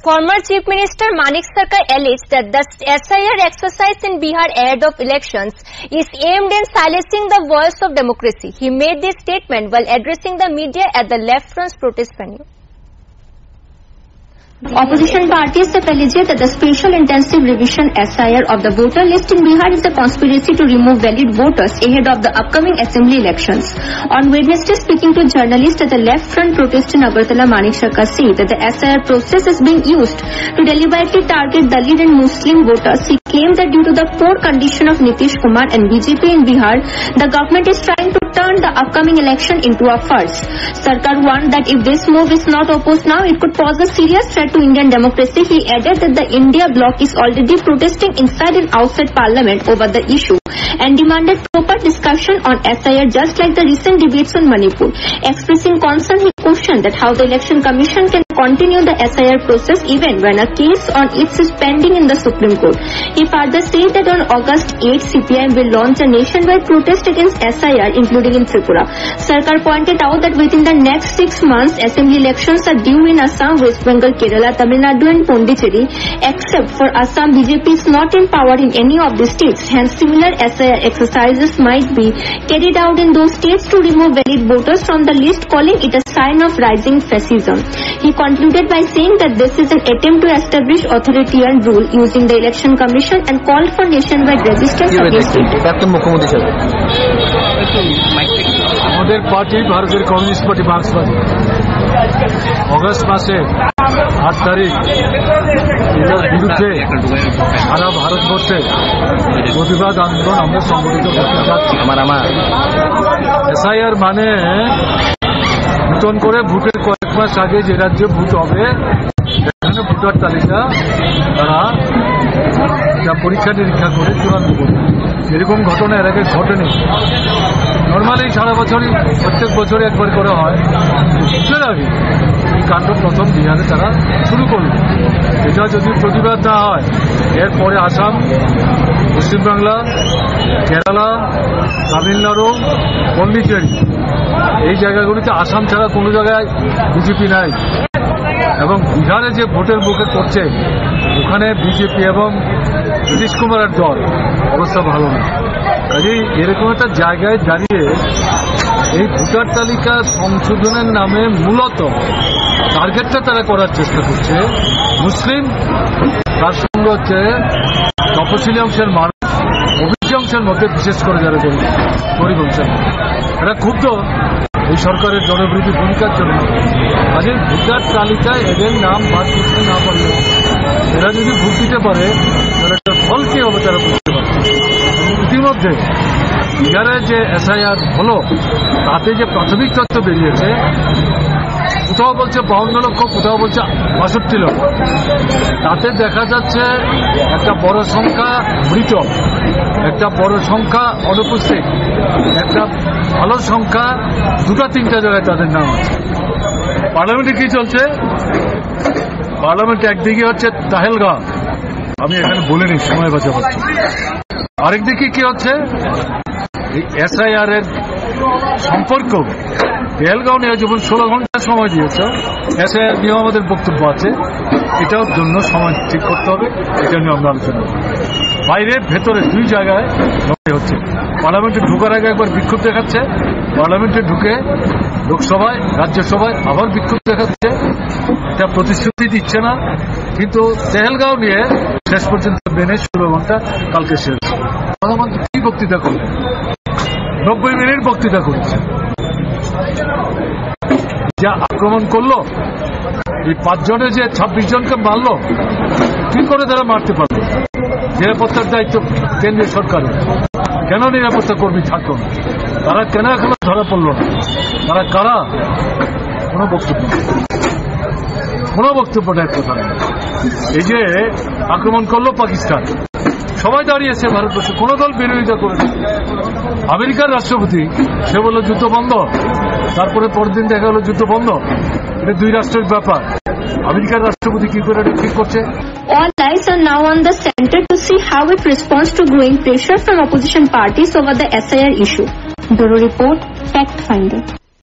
Former Chief Minister Manik Sarkar alleged that the SIR exercise in Bihar ahead of elections is aimed in silencing the voice of democracy. He made this statement while addressing the media at the Left Front's protest venue. Opposition parties have alleged that the Special Intensive Revision SIR of the voter list in Bihar is a conspiracy to remove valid voters ahead of the upcoming assembly elections. On Wednesday, speaking to journalists at the Left Front protest in Agartala, Manik Sarkar said that the SIR process is being used to deliberately target Dalit and Muslim voters. He claimed that due to the poor condition of Nitish Kumar and BJP in Bihar, the government is trying to turn the upcoming election into a farce. Sarkar warned that if this move is not opposed now, it could pose a serious threat to Indian democracy. He added that the India bloc is already protesting inside and outside parliament over the issue and demanded proper discussion on SIR, just like the recent debates on Manipur. Expressing concern, he questioned that how the Election Commission can continue the SIR process even when a case on it is pending in the Supreme Court. He further said that on August 8, CPIM will launch a nationwide protest against SIR, including in Tripura. Sarkar pointed out that within the next 6 months, assembly elections are due in Assam, West Bengal, Kerala, Tamil Nadu and Pondicherry. Except for Assam, BJP is not in power in any of the states. Hence, similar SIR exercises might be carried out in those states to remove valid voters from the list, calling it a sign of rising fascism. He concluded by saying that this is an attempt to establish authoritarian rule using the Election Commission and called for nationwide resistance against it. আমাদের party ভারতের communist party মার্ক্সবাদী August মাসে 8 তারিখ এটার বিরুদ্ধে সারা ভারতবর্ষে প্রতিবাদ আন্দোলন আমরা সংগঠিত করতে চাচ্ছি। এসআইআর মানে নতুন করে ভোটের কয়েক মাস আগে যে রাজ্যে ভোট হবে সেখানে ভোটার তালিকা তারা পরীক্ষা নিরীক্ষা করে চূড়ান্ত করবে। এরকম ঘটনা এর আগে ঘটেনি। নর্মালি সারা বছরই প্রত্যেক বছরে একবার করে হয়। বুঝতে আগে এই কাণ্ড প্রথম বিহারে তারা শুরু করল। এটা যদি প্রতিবাদ না হয় এরপরে আসাম, পশ্চিমবাংলা, কেরালা, তামিলনাড়ু, পন্ডিচেরি এই জায়গাগুলিতে আসাম ছাড়া কোনো জায়গায় বিজেপি নাই এবং বিহারে যে ভোটের মুখে করছে ওখানে বিজেপি এবং নীতিশ কুমারের দল অবস্থা ভালো না। কাজেই এরকম একটা জায়গায় দাঁড়িয়ে এই ভোটার তালিকা সংশোধনের নামে মূলত টার্গেটটা তারা করার চেষ্টা করছে মুসলিম, তার সঙ্গে হচ্ছে তপশিলি অংশের মানুষ, ওবিসি অংশের মধ্যে বিশেষ করে যারা গরিব অংশের এরা ক্ষুব্ধ এই সরকারের জনবিরোধী ভূমিকার জন্য। কাজে ভোটার তালিকায় এদের নাম বাদ করতে না পারলে এরা যদি ভোট দিতে পারে তাহলে একটা ফল কি হবে তারা বুঝতে পারছে। ইতিমধ্যে বিহারে যে এসআইআর হলো তাতে যে প্রাথমিক তথ্য বেরিয়েছে কোথাও বলছে 52 লক্ষ, কোথাও বলছে 62 লক্ষ। তাতে দেখা যাচ্ছে একটা বড় সংখ্যা মৃত, একটা বড় সংখ্যা অনুপস্থিত, একটা ভালো সংখ্যা 2-3টা জায়গায় তাদের নাম আছে। পার্লামেন্টে কি চলছে? পার্লামেন্টে একদিকে হচ্ছে তাহেলগাঁও, আমি এখানে বলিনি সময় বাঁচাচ্ছি। আরেকদিকে কি হচ্ছে এই এসআইআর এর সম্পর্ক তেহলগাঁও নিয়ে যেমন 16 ঘন্টা সময় দিয়েছে, এসআইআর নিয়ে আমাদের বক্তব্য আছে, এটার জন্য সময় ঠিক করতে হবে, এটা নিয়ে আমরা আলোচনা করব। বাইরে ভেতরে 2 জায়গায় হচ্ছে। পার্লামেন্টে ঢোকার আগে একবার বিক্ষোভ দেখাচ্ছে, পার্লামেন্টে ঢুকে লোকসভায় রাজ্যসভায় আবার বিক্ষোভ দেখাচ্ছে। এটা প্রতিশ্রুতি দিচ্ছে না, কিন্তু তেহলগাঁও নিয়ে শেষ পর্যন্ত মেনে 16 ঘন্টা কালকে শেষ। প্রধানমন্ত্রী কি বক্তৃতা করলেন? 90 মিনিট বক্তৃতা করেছে। যা আক্রমণ করলো এই 5 জনে যে 26 জনকে মারলো, কি করে তারা মারতে পারলো? নিরাপত্তার দায়িত্ব কেন্দ্রীয় সরকারের। কেন নিরাপত্তা কর্মী থাকলো না? তারা কেন এখনো ধরা পড়লো না? তারা কারা? কোনো বক্তব্য নেই কথা নেই। এই যে আক্রমণ করলো পাকিস্তান, সবাই দাঁড়িয়েছে ভারতবর্ষে, কোন দল বিরোধিতা করেছে। আমেরিকার রাষ্ট্রপতি সে বলল যুদ্ধ বন্ধ, তারপরে পরের দিন দেখা গেল যুদ্ধ বন্ধ। এটা 2 রাষ্ট্রের ব্যাপার। আমেরিকার রাষ্ট্রপতি কি করে এটা ঠিক করছে? All eyes are now on the center to see how it responds to growing pressure from opposition parties over the SIR issue. Bureau Report, Fact Finder.